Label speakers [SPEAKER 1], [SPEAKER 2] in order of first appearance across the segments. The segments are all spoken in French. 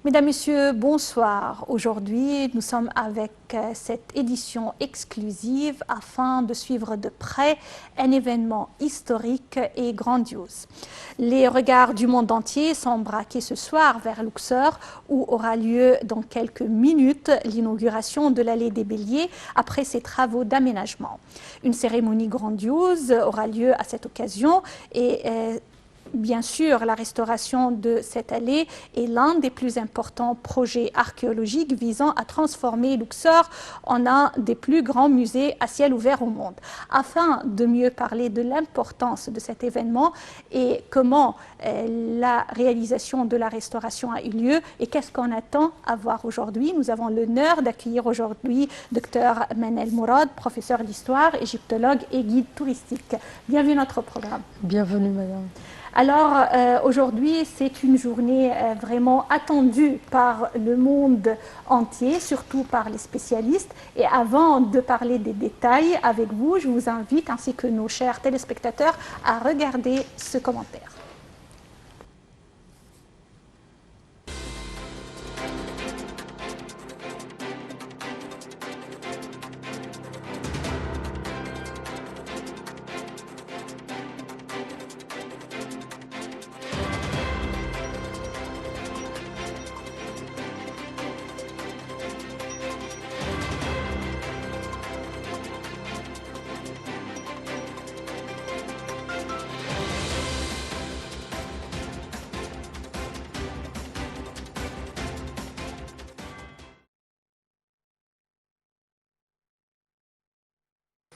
[SPEAKER 1] Mesdames, Messieurs, bonsoir. Aujourd'hui, nous sommes avec cette édition exclusive afin de suivre de près un événement historique et grandiose. Les regards du monde entier sont braqués ce soir vers Luxor, où aura lieu dans quelques minutes l'inauguration de l'allée des Béliers après ses travaux d'aménagement. Une cérémonie grandiose aura lieu à cette occasion et bien sûr, la restauration de cette allée est l'un des plus importants projets archéologiques visant à transformer Luxor en un des plus grands musées à ciel ouvert au monde. Afin de mieux parler de l'importance de cet événement et comment la réalisation de la restauration a eu lieu et qu'est-ce qu'on attend à voir aujourd'hui, nous avons l'honneur d'accueillir aujourd'hui Dr Manel Mourad, professeur d'histoire, égyptologue et guide touristique. Bienvenue à notre programme.
[SPEAKER 2] Bienvenue, madame.
[SPEAKER 1] Alors aujourd'hui, c'est une journée vraiment attendue par le monde entier, surtout par les spécialistes. Et avant de parler des détails avec vous, je vous invite, ainsi que nos chers téléspectateurs, à regarder ce commentaire.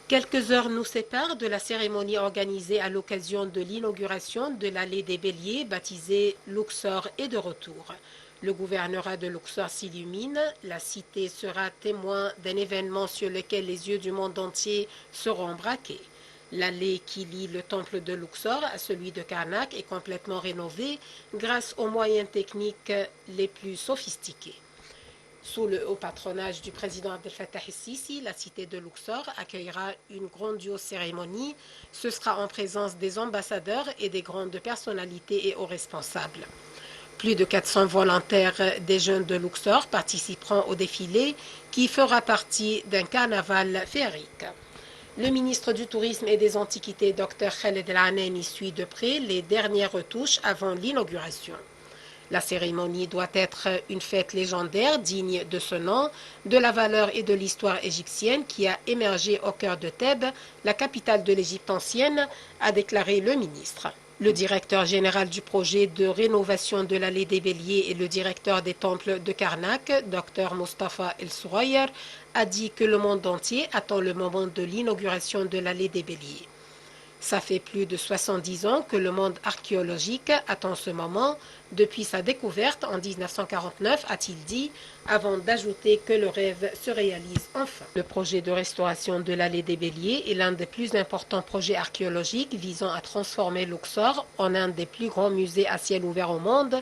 [SPEAKER 3] Quelques heures nous séparent de la cérémonie organisée à l'occasion de l'inauguration de l'allée des Béliers, baptisée Luxor est de retour. Le gouvernorat de Luxor s'illumine, la cité sera témoin d'un événement sur lequel les yeux du monde entier seront braqués. L'allée qui lie le temple de Luxor à celui de Karnak est complètement rénovée grâce aux moyens techniques les plus sophistiqués. Sous le haut patronage du président Abdel Fattah el-Sisi, la cité de Luxor accueillera une grandiose cérémonie. Ce sera en présence des ambassadeurs et des grandes personnalités et hauts responsables. Plus de 400 volontaires des jeunes de Luxor participeront au défilé qui fera partie d'un carnaval féerique. Le ministre du Tourisme et des Antiquités, Dr Khaled El-Anani, suit de près les dernières retouches avant l'inauguration. La cérémonie doit être une fête légendaire digne de ce nom, de la valeur et de l'histoire égyptienne qui a émergé au cœur de Thèbes, la capitale de l'Égypte ancienne, a déclaré le ministre. Le directeur général du projet de rénovation de l'allée des Béliers et le directeur des temples de Karnak, Dr Mustafa El-Sourayer, a dit que le monde entier attend le moment de l'inauguration de l'allée des Béliers. Ça fait plus de 70 ans que le monde archéologique attend ce moment, depuis sa découverte en 1949, a-t-il dit, avant d'ajouter que le rêve se réalise enfin. Le projet de restauration de l'allée des Béliers est l'un des plus importants projets archéologiques visant à transformer Luxor en un des plus grands musées à ciel ouvert au monde.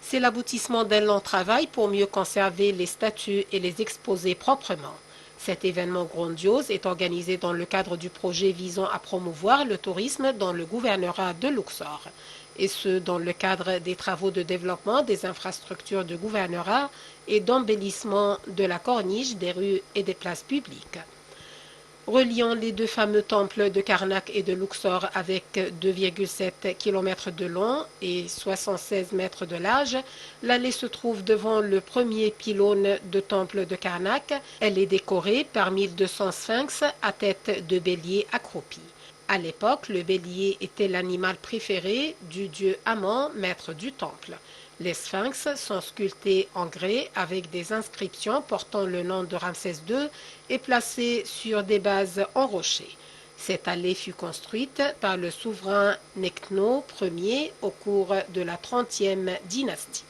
[SPEAKER 3] C'est l'aboutissement d'un long travail pour mieux conserver les statues et les exposer proprement. Cet événement grandiose est organisé dans le cadre du projet visant à promouvoir le tourisme dans le gouvernorat de Luxor, et ce dans le cadre des travaux de développement des infrastructures de gouvernorat et d'embellissement de la corniche, des rues et des places publiques. Reliant les deux fameux temples de Karnak et de Luxor avec 2,7 km de long et 76 mètres de large, l'allée se trouve devant le premier pylône de temple de Karnak. Elle est décorée par 1200 sphinx à tête de bélier accroupi. À l'époque, le bélier était l'animal préféré du dieu Amon, maître du temple. Les sphinx sont sculptés en grès avec des inscriptions portant le nom de Ramsès II et placés sur des bases en rocher. Cette allée fut construite par le souverain Nekhno Ier au cours de la 30e dynastie.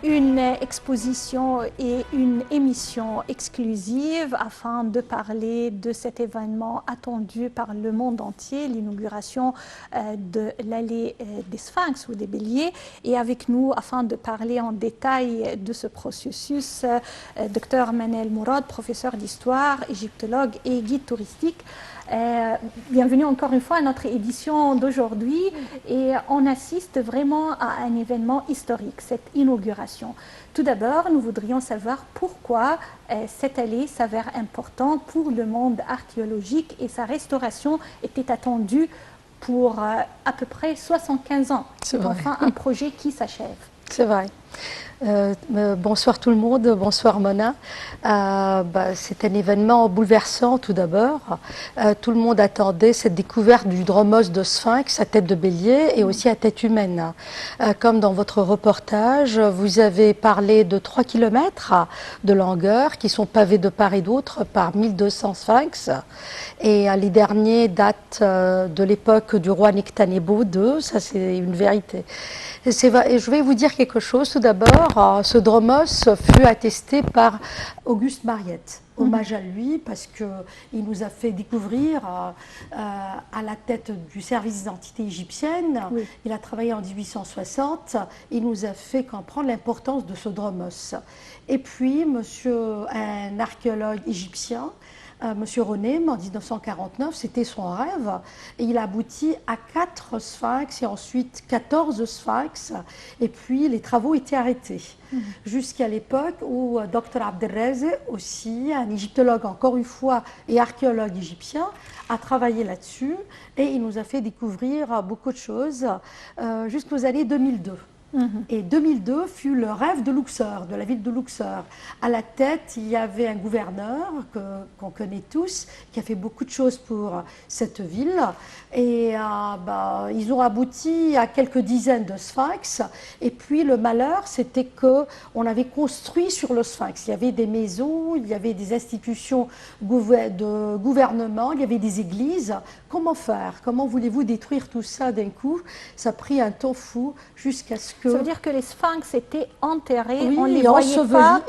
[SPEAKER 1] une exposition et une émission exclusive afin de parler de cet événement attendu par le monde entier, l'inauguration de l'allée des Sphinx ou des Béliers. Et avec nous, afin de parler en détail de ce processus, Dr Manel Mourad, professeur d'histoire, égyptologue et guide touristique. Bienvenue encore une fois à notre édition d'aujourd'hui et on assiste vraiment à un événement historique, cette inauguration. Tout d'abord, nous voudrions savoir pourquoi cette allée s'avère importante pour le monde archéologique et sa restauration était attendue pour à peu près 75 ans. C'est enfin un projet qui s'achève.
[SPEAKER 2] C'est vrai. Bonsoir tout le monde, bonsoir Mona. C'est un événement bouleversant tout d'abord. Tout le monde attendait cette découverte du dromos de Sphinx à tête de bélier et aussi à tête humaine. Comme dans votre reportage, vous avez parlé de 3 kilomètres de longueur qui sont pavés de part et d'autre par 1200 Sphinx. Et les derniers datent de l'époque du roi Nectanebo II, ça c'est une vérité. Et je vais vous dire quelque chose tout d'abord. Ce dromos fut attesté par Auguste Mariette. Hommage à lui parce qu'il nous a fait découvrir à la tête du service d'identité égyptienne. Oui. Il a travaillé en 1860. Il nous a fait comprendre l'importance de ce dromos. Et puis, un archéologue égyptien, Monsieur Ronem, en 1949, c'était son rêve, et il a abouti à 4 sphinx et ensuite 14 sphinx, et puis les travaux étaient arrêtés. Jusqu'à l'époque où Dr Abdelrazek, aussi un égyptologue encore une fois et archéologue égyptien, a travaillé là-dessus, et il nous a fait découvrir beaucoup de choses jusqu'aux années 2002. Et 2002 fut le rêve de Luxor, de la ville de Luxor. À la tête, il y avait un gouverneur qu'on connaît tous, qui a fait beaucoup de choses pour cette ville. Et ils ont abouti à quelques dizaines de sphinx. Et puis le malheur, c'était qu'on avait construit sur le sphinx. Il y avait des maisons, il y avait des institutions de gouvernement, il y avait des églises. Comment faire? Comment voulez-vous détruire tout ça d'un coup? Ça a pris un temps fou jusqu'à ce que...
[SPEAKER 1] Ça veut dire que les sphinx étaient enterrés, oui, on ne les voyait pas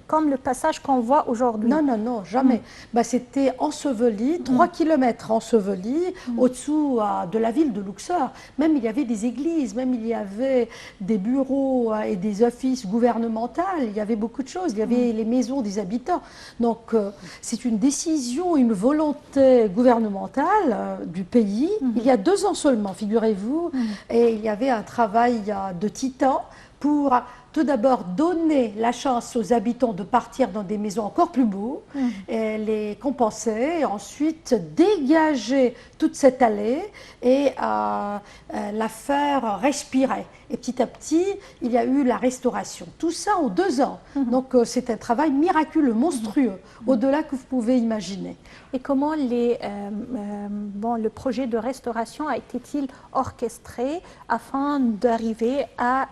[SPEAKER 1] comme le passage qu'on voit aujourd'hui.
[SPEAKER 2] Non, non, non, jamais. C'était enseveli, 3 kilomètres enseveli, au-dessous de la ville de Luxor. Même il y avait des églises, même il y avait des bureaux et des offices gouvernementaux, il y avait beaucoup de choses, il y avait les maisons des habitants. Donc c'est une décision, une volonté gouvernementale du pays. Il y a 2 ans seulement, figurez-vous, et il y avait un travail de titan pour tout d'abord donner la chance aux habitants de partir dans des maisons encore plus beaux, et les compenser, et ensuite dégager toute cette allée et la faire respirer. Et petit à petit, il y a eu la restauration. Tout ça en 2 ans. Donc c'est un travail miraculeux, monstrueux, au-delà que vous pouvez imaginer.
[SPEAKER 1] Et comment le projet de restauration a été-il orchestré afin d'arriver à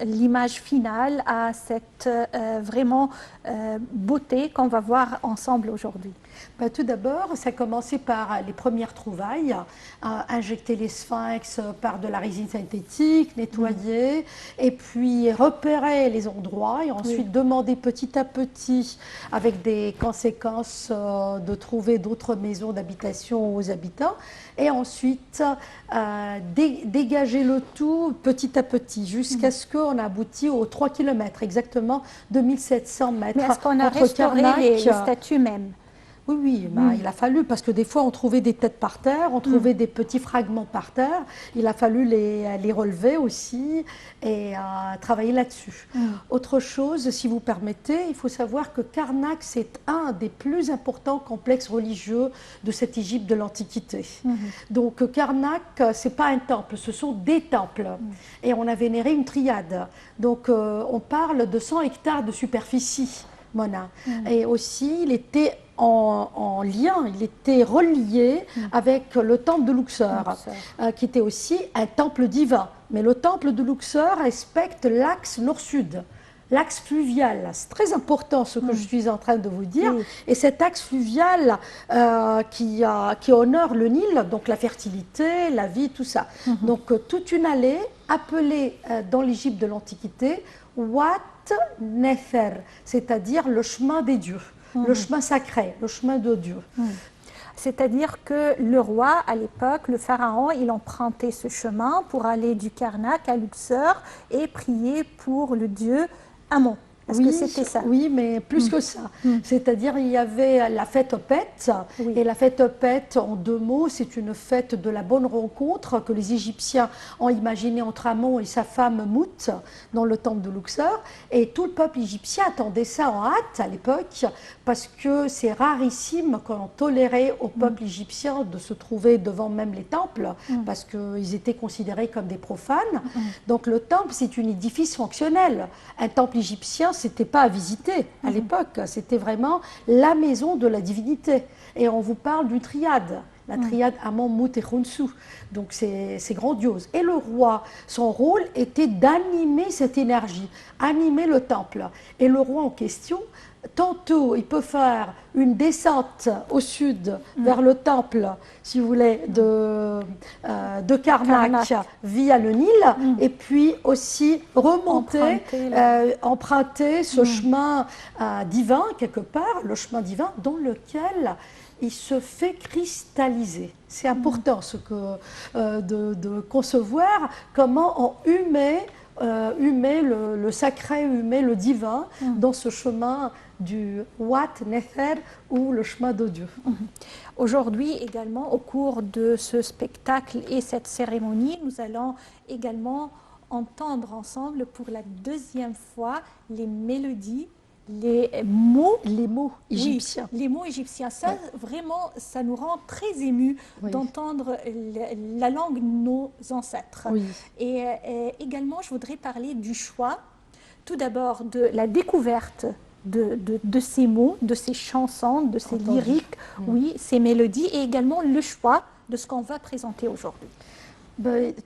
[SPEAKER 1] l'image finale, à cette vraiment beauté qu'on va voir ensemble aujourd'hui?
[SPEAKER 2] Tout d'abord, ça a commencé par les premières trouvailles, injecter les sphinx par de la résine synthétique, nettoyer, et puis repérer les endroits, et ensuite demander petit à petit, avec des conséquences de trouver d'autres maisons d'habitation aux habitants, et ensuite dégager le tout petit à petit, jusqu'à ce qu'on aboutit aux 3 kilomètres, exactement 2700 mètres.
[SPEAKER 1] Mais est-ce qu'on a restauré les statues même?
[SPEAKER 2] Oui, oui, il a fallu, parce que des fois on trouvait des têtes par terre, on trouvait des petits fragments par terre, il a fallu les relever aussi et travailler là-dessus. Autre chose, si vous permettez, il faut savoir que Karnak, c'est un des plus importants complexes religieux de cette Égypte de l'Antiquité. Donc Karnak, ce n'est pas un temple, ce sont des temples. Et on a vénéré une triade. Donc on parle de 100 hectares de superficie, Mona. Et aussi, il était en lien, il était relié avec le temple de Luxor, qui était aussi un temple divin. Mais le temple de Luxor respecte l'axe nord-sud, l'axe fluvial. C'est très important ce que je suis en train de vous dire. Et cet axe fluvial qui honore le Nil, donc la fertilité, la vie, tout ça. Donc toute une allée appelé dans l'Égypte de l'Antiquité Wat Nether, c'est-à-dire le chemin des dieux, le chemin sacré, le chemin de Dieu.
[SPEAKER 1] C'est-à-dire que le roi, à l'époque, le pharaon, il empruntait ce chemin pour aller du Karnak à Luxor et prier pour le dieu Amon. Est-ce que c'était ça?
[SPEAKER 2] Oui, mais plus que ça. C'est-à-dire, il y avait la fête Opet.
[SPEAKER 1] Oui.
[SPEAKER 2] Et la fête Opet, en 2 mots, c'est une fête de la bonne rencontre que les Égyptiens ont imaginé entre Amon et sa femme Mout dans le temple de Luxor. Et tout le peuple égyptien attendait ça en hâte à l'époque, parce que c'est rarissime qu'on tolérait au peuple égyptien de se trouver devant même les temples, parce qu'ils étaient considérés comme des profanes. Donc le temple, c'est un édifice fonctionnel. Un temple égyptien, c'était pas à visiter à l'époque, c'était vraiment la maison de la divinité. Et on vous parle d'une triade, la triade Amon, Mout et Khonsou. Donc c'est grandiose. Et le roi, son rôle était d'animer cette énergie, animer le temple. Et le roi en question, tantôt il peut faire une descente au sud vers le temple, si vous voulez, de Karnak via le Nil, et puis aussi remonter, emprunter ce chemin divin quelque part, le chemin divin dans lequel il se fait cristalliser. C'est important de concevoir comment on humer le sacré, humer le divin dans ce chemin du Wat Nether ou le chemin de Dieu.
[SPEAKER 1] Aujourd'hui également, au cours de ce spectacle et cette cérémonie, nous allons également entendre ensemble pour la 2e fois les mélodies, les mots
[SPEAKER 2] égyptiens.
[SPEAKER 1] Oui, les mots égyptiens. Ça, vraiment, ça nous rend très émus d'entendre la langue de nos ancêtres. Et également, je voudrais parler du choix, tout d'abord de la découverte de ces mots, de ces chansons, de ces lyriques, ces mélodies, et également le choix de ce qu'on va présenter aujourd'hui.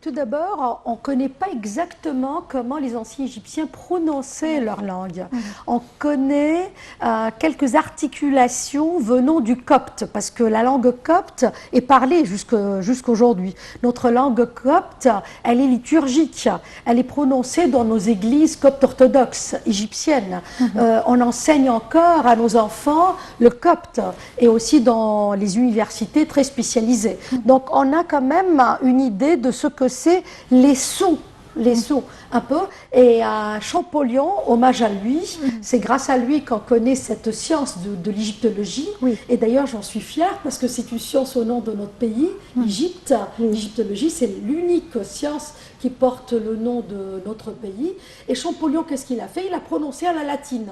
[SPEAKER 2] Tout d'abord, on ne connaît pas exactement comment les anciens Égyptiens prononçaient leur langue. On connaît quelques articulations venant du copte, parce que la langue copte est parlée jusqu'aujourd'hui. Notre langue copte, elle est liturgique, elle est prononcée dans nos églises coptes orthodoxes égyptiennes. On enseigne encore à nos enfants le copte, et aussi dans les universités très spécialisées. Donc on a quand même une idée de ce que c'est les sons un peu, et à Champollion, hommage à lui, c'est grâce à lui qu'on connaît cette science de l'égyptologie, et d'ailleurs j'en suis fière parce que c'est une science au nom de notre pays, l'Égypte. L'égyptologie, c'est l'unique science qui porte le nom de notre pays, et Champollion, qu'est-ce qu'il a fait? Il a prononcé à la latine.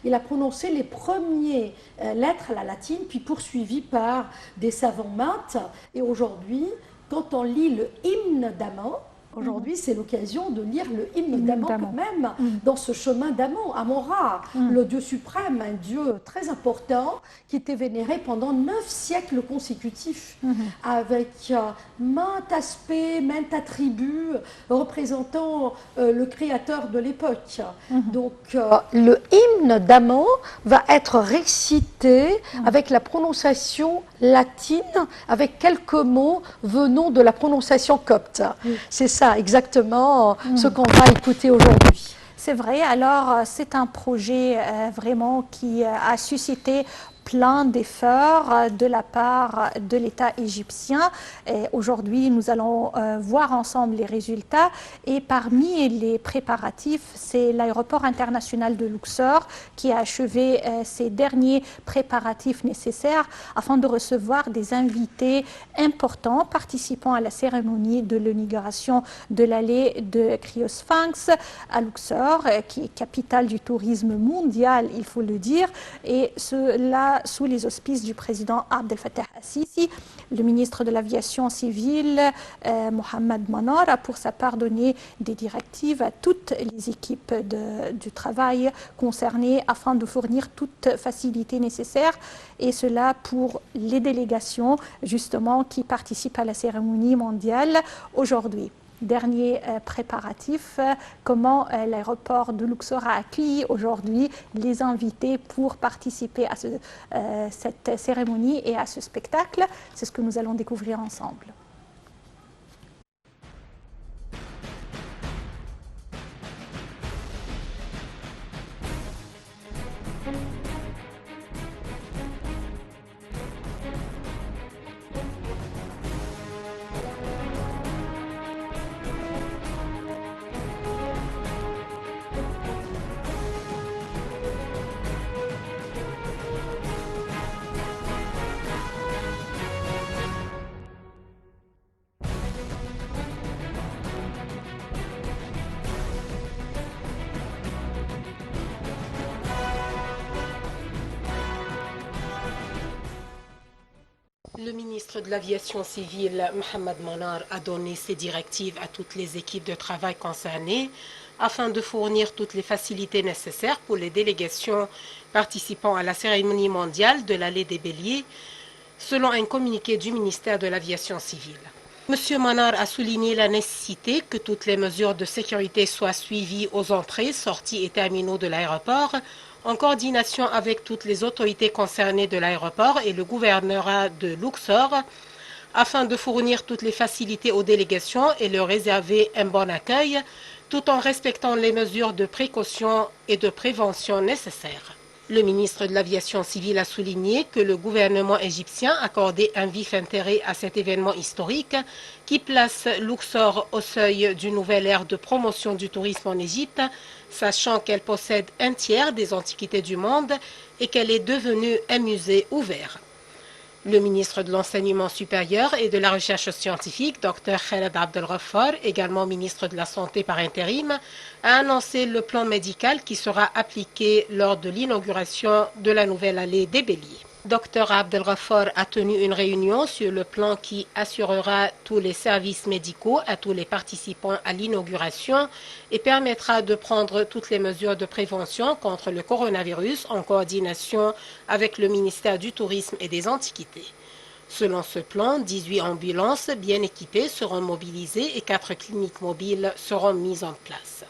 [SPEAKER 2] Il a prononcé les premières lettres à la latine, puis poursuivi par des savants maintes, et aujourd'hui, quand on lit le hymne d'Amon, aujourd'hui c'est l'occasion de lire le hymne d'Amon quand même, dans ce chemin d'Amon, Amon-Ra, le dieu suprême, un dieu très important qui était vénéré pendant 9 siècles consécutifs, avec maints aspects, maints attributs représentant le créateur de l'époque. Donc le hymne d'Amon va être récité avec la prononciation latine, avec quelques mots venant de la prononciation copte. C'est ça exactement ce qu'on va écouter aujourd'hui.
[SPEAKER 1] C'est vrai, alors c'est un projet vraiment qui a suscité plein d'efforts de la part de l'État égyptien. Aujourd'hui, nous allons voir ensemble les résultats. Et parmi les préparatifs, c'est l'aéroport international de Luxor qui a achevé ces derniers préparatifs nécessaires afin de recevoir des invités importants participant à la cérémonie de l'inauguration de l'allée de Criosphinx à Luxor, qui est capitale du tourisme mondial, il faut le dire. Et cela sous les auspices du président Abdel Fattah al-Sisi. Le ministre de l'Aviation civile, Mohamed Manar, a pour sa part donné des directives à toutes les équipes du travail concernées afin de fournir toute facilité nécessaire, et cela pour les délégations justement qui participent à la cérémonie mondiale aujourd'hui. Dernier préparatif, comment l'aéroport de Luxor a accueilli aujourd'hui les invités pour participer à cette cérémonie et à ce spectacle. C'est ce que nous allons découvrir ensemble.
[SPEAKER 3] Le ministre de l'Aviation civile, Mohamed Manar, a donné ses directives à toutes les équipes de travail concernées afin de fournir toutes les facilités nécessaires pour les délégations participant à la cérémonie mondiale de l'Allée des Béliers, selon un communiqué du ministère de l'Aviation civile. M. Manar a souligné la nécessité que toutes les mesures de sécurité soient suivies aux entrées, sorties et terminaux de l'aéroport, en coordination avec toutes les autorités concernées de l'aéroport et le gouvernorat de Luxor, afin de fournir toutes les facilités aux délégations et leur réserver un bon accueil, tout en respectant les mesures de précaution et de prévention nécessaires. Le ministre de l'Aviation civile a souligné que le gouvernement égyptien accordait un vif intérêt à cet événement historique qui place Luxor au seuil d'une nouvelle ère de promotion du tourisme en Égypte, sachant qu'elle possède un tiers des antiquités du monde et qu'elle est devenue un musée ouvert. Le ministre de l'Enseignement supérieur et de la Recherche scientifique, Dr Khaled Abdelghaffar, également ministre de la Santé par intérim, a annoncé le plan médical qui sera appliqué lors de l'inauguration de la nouvelle allée des Béliers. Dr Abdelghaffar a tenu une réunion sur le plan qui assurera tous les services médicaux à tous les participants à l'inauguration et permettra de prendre toutes les mesures de prévention contre le coronavirus en coordination avec le ministère du Tourisme et des Antiquités. Selon ce plan, 18 ambulances bien équipées seront mobilisées et 4 cliniques mobiles seront mises en place.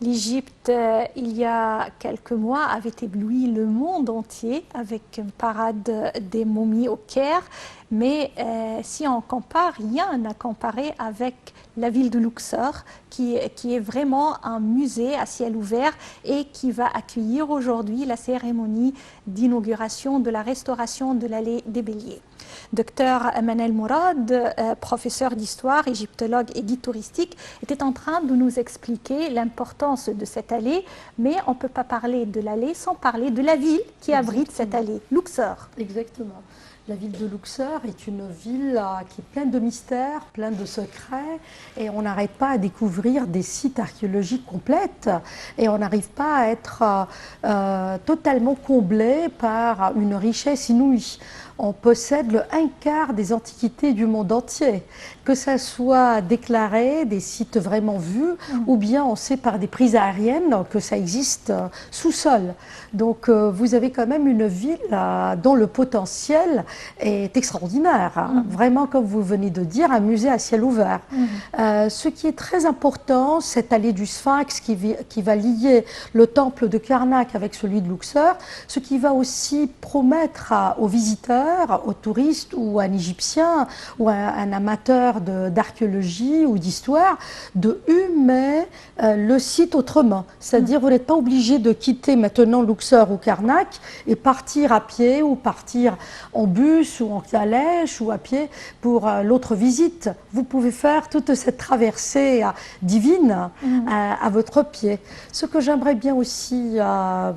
[SPEAKER 1] L'Égypte, il y a quelques mois, avait ébloui le monde entier avec une parade des momies au Caire. Mais si on compare, rien à comparer avec la ville de Luxor, qui est vraiment un musée à ciel ouvert et qui va accueillir aujourd'hui la cérémonie d'inauguration de la restauration de l'allée des Béliers. Docteur Manel Mourad, professeur d'histoire, égyptologue et guide touristique, était en train de nous expliquer l'importance de cette allée, mais on ne peut pas parler de l'allée sans parler de la ville qui abrite cette allée, Luxor.
[SPEAKER 2] Exactement. La ville de Luxor est une ville qui est pleine de mystères, pleine de secrets, et on n'arrête pas à découvrir des sites archéologiques complètes, et on n'arrive pas à être totalement comblé par une richesse inouïe. On possède le 1/4 des antiquités du monde entier, que ça soit déclaré, des sites vraiment vus, ou bien on sait par des prises aériennes que ça existe sous-sol. Donc vous avez quand même une ville dont le potentiel est extraordinaire. Vraiment, comme vous venez de dire, un musée à ciel ouvert. Ce qui est très important, cette allée du Sphinx qui va lier le temple de Karnak avec celui de Luxor, ce qui va aussi promettre aux visiteurs, aux touristes ou à un Égyptien ou à un amateur d'archéologie ou d'histoire de humer le site autrement. C'est-à-dire vous n'êtes pas obligé de quitter maintenant Luxor ou Karnak et partir à pied ou partir en bus ou en calèche ou à pied pour l'autre visite. Vous pouvez faire toute cette traversée divine à votre pied. Ce que j'aimerais bien aussi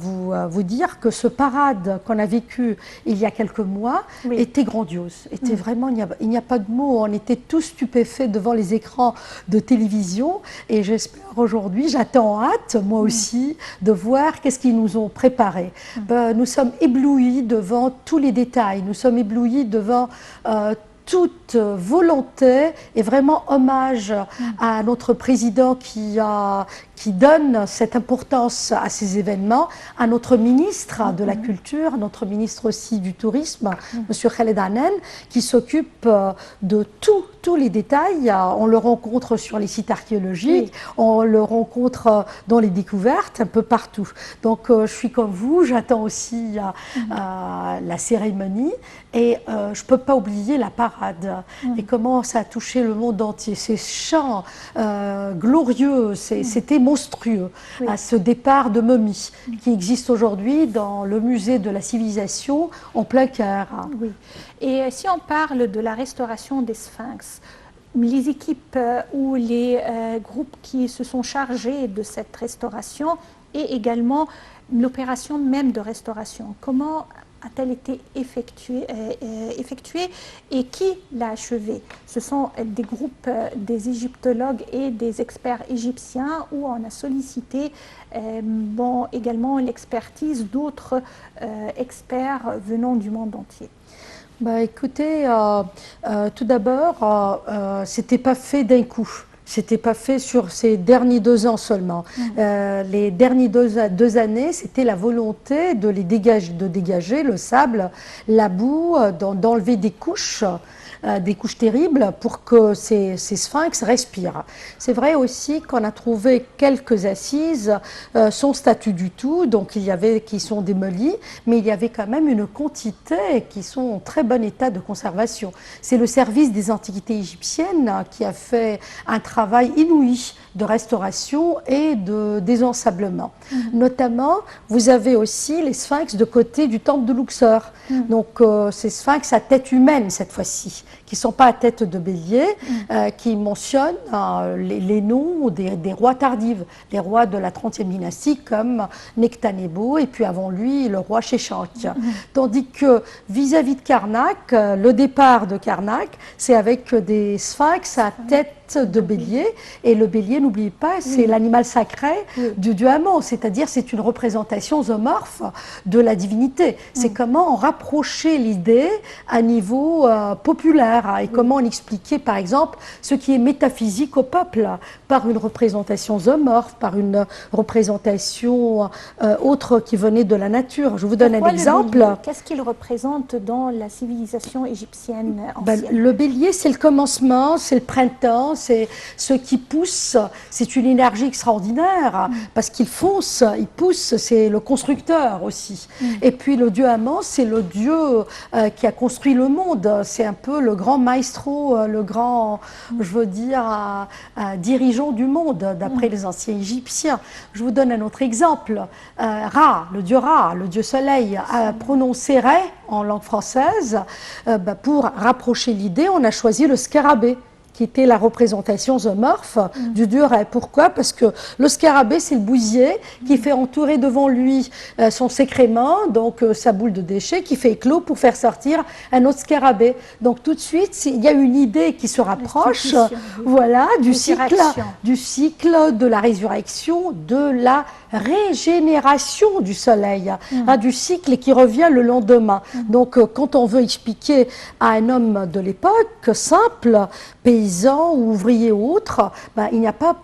[SPEAKER 2] vous dire, que ce parade qu'on a vécu il y a quelques mois était grandiose, était vraiment, il n'y a pas de mots, on était tous stupéfaits devant les écrans de télévision, et j'espère aujourd'hui, j'attends hâte moi aussi de voir qu'est-ce qu'ils nous ont préparé. Nous sommes éblouis devant tous les détails, nous sommes éblouis devant toute volonté et vraiment hommage à notre président qui qui donne cette importance à ces événements à notre ministre de la Culture, notre ministre aussi du Tourisme, M. Khaled Hanen, qui s'occupe de tous les détails. On le rencontre sur les sites archéologiques, on le rencontre dans les découvertes, un peu partout. Donc je suis comme vous, j'attends aussi la cérémonie et je ne peux pas oublier la parade et comment ça a touché le monde entier. Ces chants glorieux, c'était monstrueux, à ce départ de momies qui existe aujourd'hui dans le musée de la civilisation en plein cœur.
[SPEAKER 1] Oui. Et si on parle de la restauration des sphinx, les équipes ou les groupes qui se sont chargés de cette restauration et également l'opération même de restauration, comment a-t-elle été effectuée et qui l'a achevée? Ce sont des groupes des égyptologues et des experts égyptiens où on a sollicité également l'expertise d'autres experts venant du monde entier.
[SPEAKER 2] Bah, écoutez, tout d'abord, c'était pas fait d'un coup. C'était pas fait sur ces derniers 2 ans seulement. Les derniers deux années, c'était la volonté de dégager le sable, la boue, d'enlever des couches terribles pour que ces sphinx respirent. C'est vrai aussi qu'on a trouvé quelques assises sans statut du tout, donc il y avait qui sont démolies, mais il y avait quand même une quantité qui sont en très bon état de conservation. C'est le service des antiquités égyptiennes qui a fait un travail inouï de restauration et de désensablement. Notamment, vous avez aussi les sphinx de côté du temple de Luxor. Donc, ces sphinx à tête humaine cette fois-ci, qui ne sont pas à tête de bélier, qui mentionnent les noms des rois tardifs, les rois de la 30e dynastie comme Nectanebo et puis avant lui le roi Sheshonq. Tandis que vis-à-vis de Karnak, le départ de Karnak, c'est avec des sphinx à tête de bélier, et le bélier, n'oubliez pas, c'est l'animal sacré du dieu Amon, c'est-à-dire c'est une représentation zoomorphe de la divinité. C'est comment on rapprochait l'idée à niveau populaire et comment on expliquait par exemple ce qui est métaphysique au peuple par une représentation zoomorphe, par une représentation autre qui venait de la nature. Je vous donne un exemple.
[SPEAKER 1] Qu'est-ce qu'il représente dans la civilisation égyptienne ancienne?
[SPEAKER 2] Le bélier, c'est le commencement, c'est le printemps, c'est ce qui pousse, c'est une énergie extraordinaire parce qu'il fonce, il pousse, c'est le constructeur aussi. Et puis le dieu Amon, c'est le dieu qui a construit le monde, c'est un peu le grand maestro, le grand, je veux dire, dirigeant du monde d'après les anciens Égyptiens. Je vous donne un autre exemple. Ra, le dieu soleil, a prononcé Ré en langue française. Pour rapprocher l'idée, on a choisi le scarabée, qui était la représentation zoomorphe du dieu Ré. Pourquoi? Parce que le scarabée, c'est le bousier qui fait entourer devant lui son sécrément, donc sa boule de déchets, qui fait éclos pour faire sortir un autre scarabée. Donc tout de suite, il y a une idée qui se rapproche, voilà, du cycle de la résurrection, de la régénération du soleil, du cycle qui revient le lendemain. Donc quand on veut expliquer à un homme de l'époque, simple, paysan ou ouvrier ou autre, il n'y a pas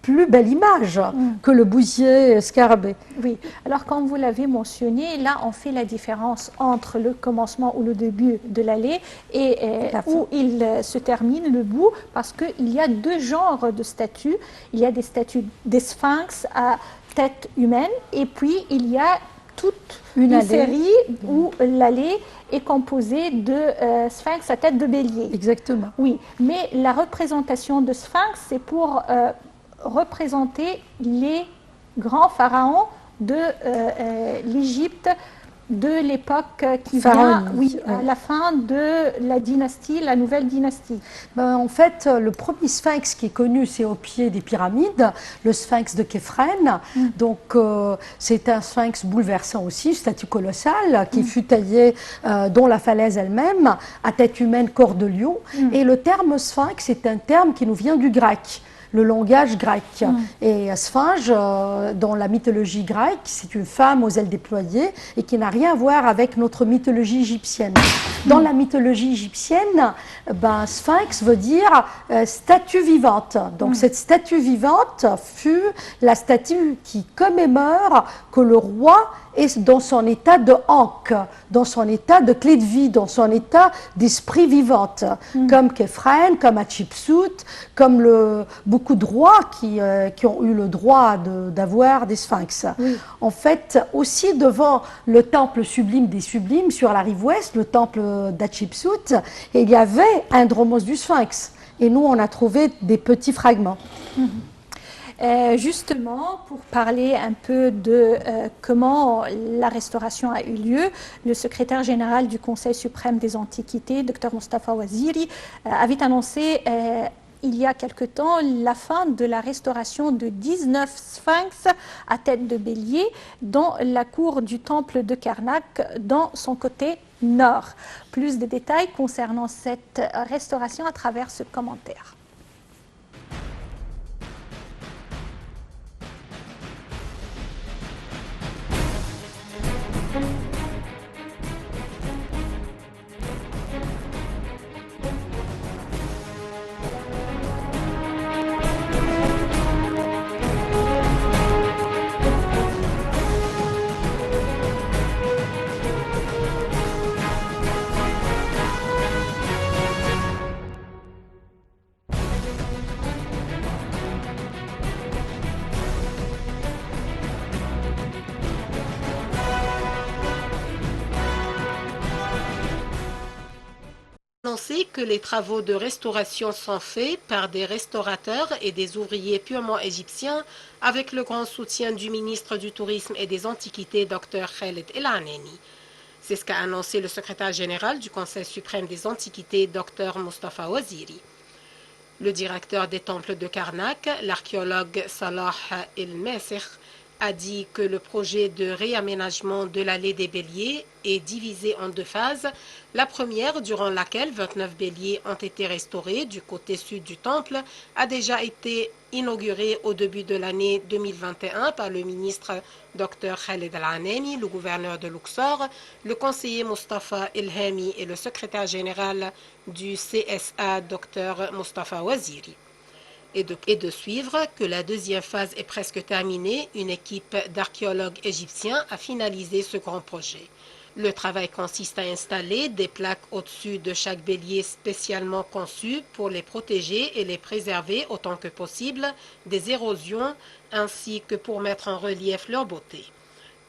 [SPEAKER 2] plus belle image que le bousier scarabée.
[SPEAKER 1] Oui, alors comme vous l'avez mentionné, là on fait la différence entre le commencement ou le début de l'allée et où il se termine, le bout, parce qu'il y a 2 genres de statues. Il y a des statues des sphinx à tête humaine et puis il y a toute une série où l'allée est composée de sphinx à tête de bélier.
[SPEAKER 2] Exactement.
[SPEAKER 1] Oui, mais la représentation de sphinx, c'est pour représenter les grands pharaons de l'Égypte de l'époque qui vient à la fin de la dynastie, la nouvelle dynastie.
[SPEAKER 2] En fait, le premier sphinx qui est connu, c'est au pied des pyramides, le sphinx de Képhren. Donc, c'est un sphinx bouleversant aussi, une statue colossale qui fut taillée dans la falaise elle-même, à tête humaine, corps de lion. Et le terme sphinx est un terme qui nous vient du grec. le langage grec. Et Sphinx, dans la mythologie grecque, c'est une femme aux ailes déployées et qui n'a rien à voir avec notre mythologie égyptienne. Dans la mythologie égyptienne, Sphinx veut dire statue vivante. Donc cette statue vivante fut la statue qui commémore que le roi est dans son état de ankh, dans son état de clé de vie, dans son état d'esprit vivante, comme Khéphren, comme Hatshepsut, comme beaucoup de rois qui ont eu le droit d'avoir des sphinx. En fait, aussi devant le temple sublime des sublimes, sur la rive ouest, le temple d'Hatshepsut, il y avait un dromos du sphinx. Et nous, on a trouvé des petits fragments.
[SPEAKER 1] Justement, pour parler un peu de comment la restauration a eu lieu, le secrétaire général du Conseil suprême des Antiquités, Dr Mostafa Ouaziri, avait annoncé il y a quelque temps la fin de la restauration de 19 sphinx à tête de bélier dans la cour du temple de Karnak, dans son côté nord. Plus de détails concernant cette restauration à travers ce commentaire.
[SPEAKER 3] Annoncé que les travaux de restauration sont faits par des restaurateurs et des ouvriers purement égyptiens avec le grand soutien du ministre du Tourisme et des Antiquités, Dr Khaled El Aneni. C'est ce qu'a annoncé le secrétaire général du Conseil suprême des Antiquités, Dr Mostafa Ouaziri. Le directeur des temples de Karnak, l'archéologue Salah El-Messer, a dit que le projet de réaménagement de l'allée des béliers est divisé en deux phases. La première, durant laquelle 29 béliers ont été restaurés du côté sud du temple, a déjà été inaugurée au début de l'année 2021 par le ministre Dr Khaled El Aneni, le gouverneur de Luxor, le conseiller Mostafa Elhami et le secrétaire général du CSA Dr Mostafa Ouaziri. Et de suivre que la deuxième phase est presque terminée, une équipe d'archéologues égyptiens a finalisé ce grand projet. Le travail consiste à installer des plaques au-dessus de chaque bélier spécialement conçues pour les protéger et les préserver autant que possible des érosions, ainsi que pour mettre en relief leur beauté.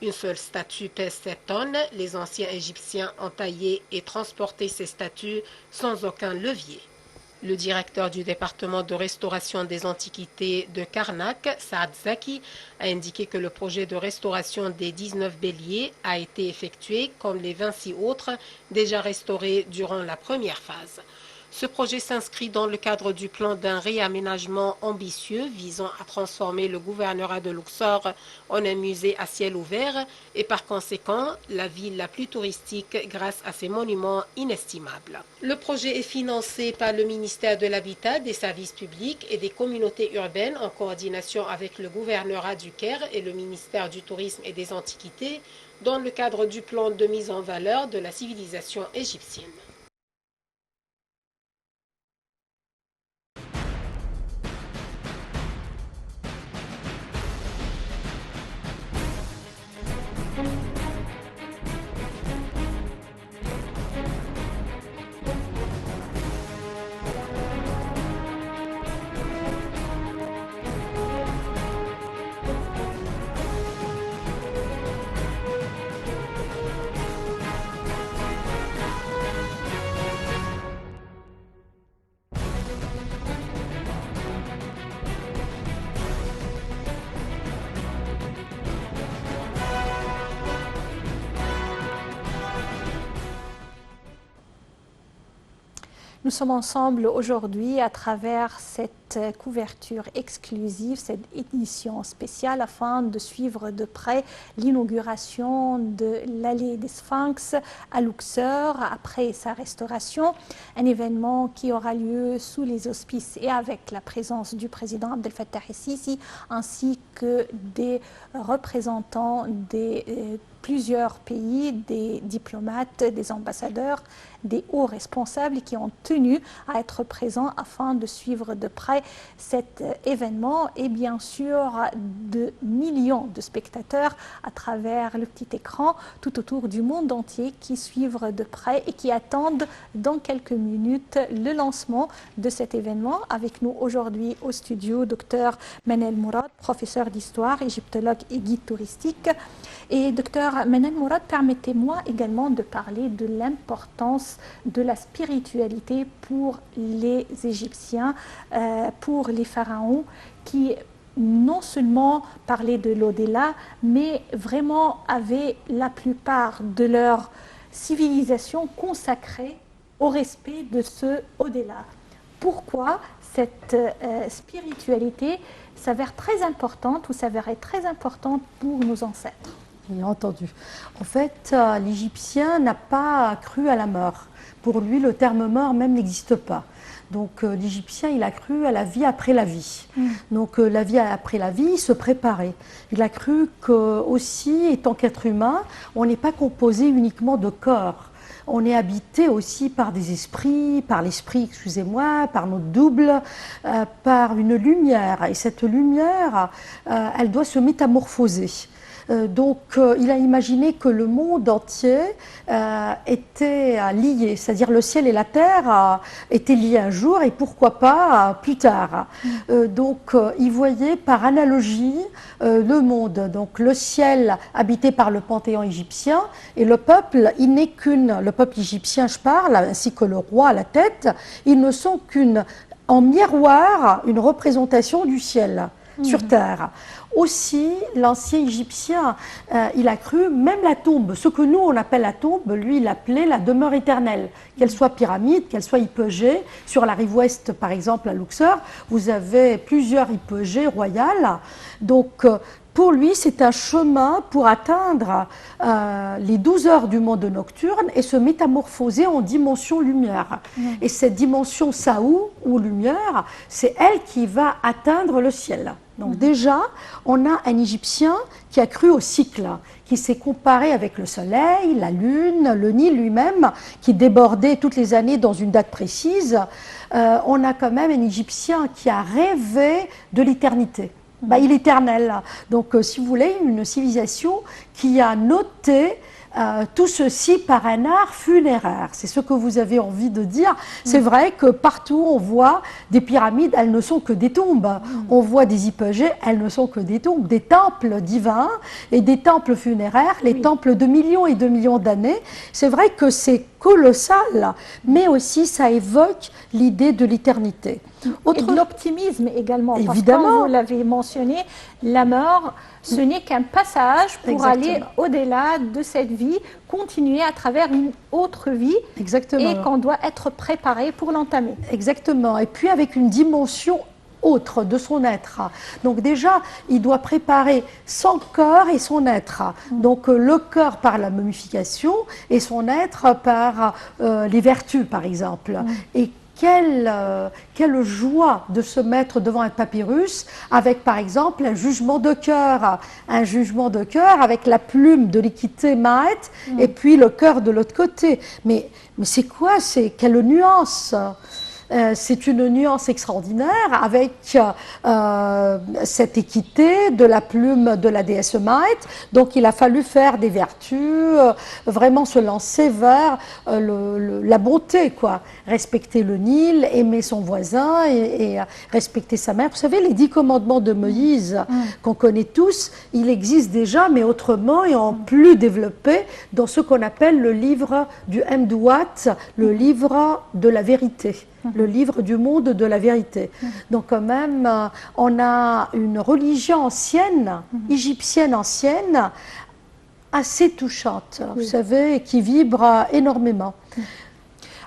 [SPEAKER 3] Une seule statue pèse 7 tonnes. Les anciens Égyptiens ont taillé et transporté ces statues sans aucun levier. Le directeur du département de restauration des antiquités de Karnak, Saad Zaki, a indiqué que le projet de restauration des 19 béliers a été effectué comme les 26 autres déjà restaurés durant la première phase. Ce projet s'inscrit dans le cadre du plan d'un réaménagement ambitieux visant à transformer le gouvernorat de Luxor en un musée à ciel ouvert et par conséquent la ville la plus touristique grâce à ses monuments inestimables. Le projet est financé par le ministère de l'Habitat, des Services publics et des communautés urbaines en coordination avec le gouvernorat du Caire et le ministère du Tourisme et des Antiquités dans le cadre du plan de mise en valeur de la civilisation égyptienne.
[SPEAKER 1] Nous sommes ensemble aujourd'hui à travers cette couverture exclusive, cette édition spéciale afin de suivre de près l'inauguration de l'allée des Sphinx à Luxor après sa restauration, un événement qui aura lieu sous les auspices et avec la présence du président Abdel Fattah el-Sisi ainsi que des représentants des plusieurs pays, des diplomates, des ambassadeurs, des hauts responsables qui ont tenu à être présents afin de suivre de près cet événement et bien sûr de millions de spectateurs à travers le petit écran tout autour du monde entier qui suivent de près et qui attendent dans quelques minutes le lancement de cet événement. Avec nous aujourd'hui au studio, Dr Manel Mourad, professeur d'histoire, égyptologue et guide touristique. Et Dr Manel Mourad, permettez-moi également de parler de l'importance de la spiritualité pour les Égyptiens, pour les pharaons qui non seulement parlaient de l'au-delà, mais vraiment avaient la plupart de leur civilisation consacrée au respect de ce au-delà. Pourquoi cette spiritualité s'avère très importante ou s'avérait très importante pour nos ancêtres?
[SPEAKER 2] Bien entendu. En fait, l'Égyptien n'a pas cru à la mort. Pour lui, le terme mort même n'existe pas. Donc l'Égyptien, il a cru à la vie après la vie. Donc la vie après la vie, il se préparait. Il a cru qu'aussi, étant qu'être humain, on n'est pas composé uniquement de corps. On est habité aussi par des esprits, par l'esprit, excusez-moi, par notre double, par une lumière. Et cette lumière, elle doit se métamorphoser. Donc il a imaginé que le monde entier était lié, c'est-à-dire le ciel et la terre étaient liés un jour et pourquoi pas plus tard. Donc il voyait par analogie le monde, donc le ciel habité par le panthéon égyptien et le peuple, il n'est qu'une, le peuple égyptien je parle, ainsi que le roi à la tête, ils ne sont qu'une, en miroir, une représentation du ciel sur terre. Aussi, l'ancien Égyptien, il a cru, même la tombe, ce que nous on appelle la tombe, lui il appelait la demeure éternelle, qu'elle soit pyramide, qu'elle soit hypogée. Sur la rive ouest, par exemple, à Luxor, vous avez plusieurs hypogées royales. Donc, pour lui, c'est un chemin pour atteindre les 12 heures du monde nocturne et se métamorphoser en dimension lumière. Et cette dimension Saou, ou lumière, c'est elle qui va atteindre le ciel. Donc déjà, on a un Égyptien qui a cru au cycle, qui s'est comparé avec le soleil, la lune, le Nil lui-même, qui débordait toutes les années dans une date précise. On a quand même un Égyptien qui a rêvé de l'éternité. Il est éternel. Donc, si vous voulez, une civilisation qui a noté tout ceci par un art funéraire. C'est ce que vous avez envie de dire. C'est vrai que partout on voit des pyramides, elles ne sont que des tombes. On voit des hypogées, elles ne sont que des tombes, des temples divins et des temples funéraires, les temples de millions et de millions d'années. C'est vrai que c'est colossal, mais aussi ça évoque l'idée de l'éternité.
[SPEAKER 1] Et de l'optimisme également,
[SPEAKER 2] évidemment.
[SPEAKER 1] Parce que comme vous l'avez mentionné, la mort, ce n'est qu'un passage pour aller au-delà de cette vie, continuer à travers une autre vie.
[SPEAKER 2] Exactement.
[SPEAKER 1] Et qu'on doit être préparé pour l'entamer.
[SPEAKER 2] Exactement, et puis avec une dimension autre de son être. Donc déjà, il doit préparer son corps et son être. Donc le corps par la momification et son être par les vertus, par exemple. Et quelle joie de se mettre devant un papyrus avec, par exemple, un jugement de cœur avec la plume de l'équité Maët et puis le cœur de l'autre côté. Mais c'est quoi? Quelle nuance? C'est une nuance extraordinaire avec cette équité de la plume de la déesse Maët. Donc il a fallu faire des vertus, vraiment se lancer vers la bonté, quoi. Respecter le Nil, aimer son voisin et respecter sa mère. Vous savez, les 10 commandements de Moïse qu'on connaît tous, il existe déjà, mais autrement et en plus développé dans ce qu'on appelle le livre du Mdouat, le livre de la vérité. Le livre du monde de la vérité. Donc quand même, on a une religion ancienne, égyptienne ancienne, assez touchante, vous savez, qui vibre énormément.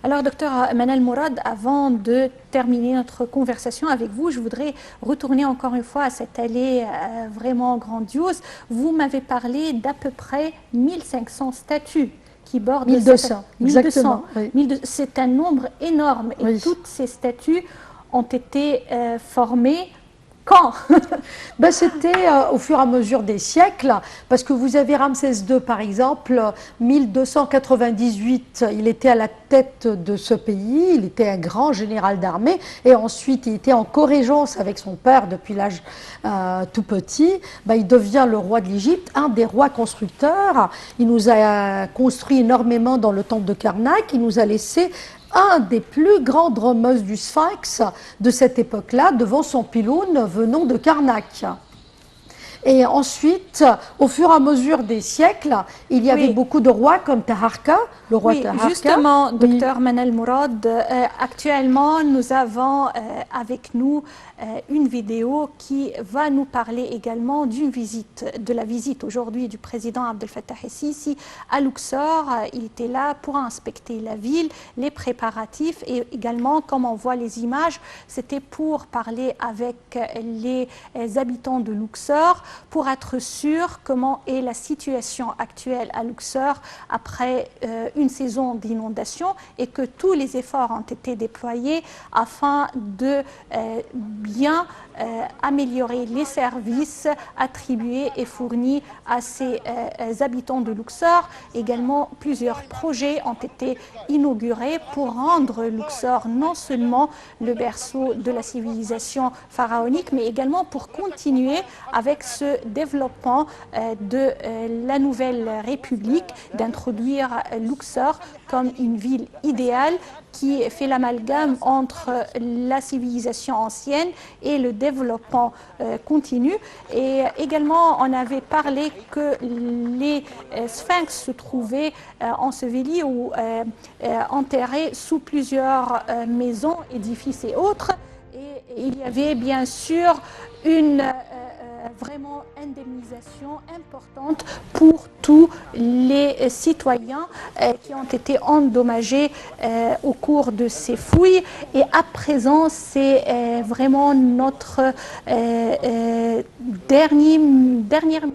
[SPEAKER 1] Alors, docteur Manal Mourad, avant de terminer notre conversation avec vous, je voudrais retourner encore une fois à cette allée vraiment grandiose. Vous m'avez parlé d'à peu près 1500 statues qui bordent
[SPEAKER 2] 1200, exactement.
[SPEAKER 1] 1200. C'est un nombre énorme et
[SPEAKER 2] Oui.
[SPEAKER 1] toutes ces statues ont été formées quand?
[SPEAKER 2] C'était au fur et à mesure des siècles, parce que vous avez Ramsès II par exemple, 1298, il était à la tête de ce pays, il était un grand général d'armée, et ensuite il était en corrégence avec son père depuis l'âge tout petit. Il devient le roi de l'Égypte, un des rois constructeurs. Il nous a construit énormément dans le temple de Karnak, il nous a laissé un des plus grands dromos du Sphinx de cette époque-là, devant son pylône venant de Karnak. Et ensuite, au fur et à mesure des siècles, il y avait beaucoup de rois comme Taharqa, le roi Taharqa.
[SPEAKER 1] Justement, docteur Manal Mourad, actuellement, nous avons avec nous une vidéo qui va nous parler également de la visite aujourd'hui du président Abdel Fattah el-Sisi à Luxor. Il était là pour inspecter la ville, les préparatifs et également, comme on voit les images, c'était pour parler avec les habitants de Luxor pour être sûr comment est la situation actuelle à Luxor après une saison d'inondation et que tous les efforts ont été déployés afin de bien améliorer les services attribués et fournis à ces habitants de Luxor. Également, plusieurs projets ont été inaugurés pour rendre Luxor non seulement le berceau de la civilisation pharaonique, mais également pour continuer avec ce développement de la nouvelle République, d'introduire Luxor comme une ville idéale qui fait l'amalgame entre la civilisation ancienne et le développement continu. Et également, on avait parlé que les sphinx se trouvaient ensevelis ou enterrés sous plusieurs maisons, édifices et autres. Et il y avait bien sûr une vraiment indemnisation importante pour tous les citoyens qui ont été endommagés au cours de ces fouilles. Et à présent, c'est vraiment notre dernière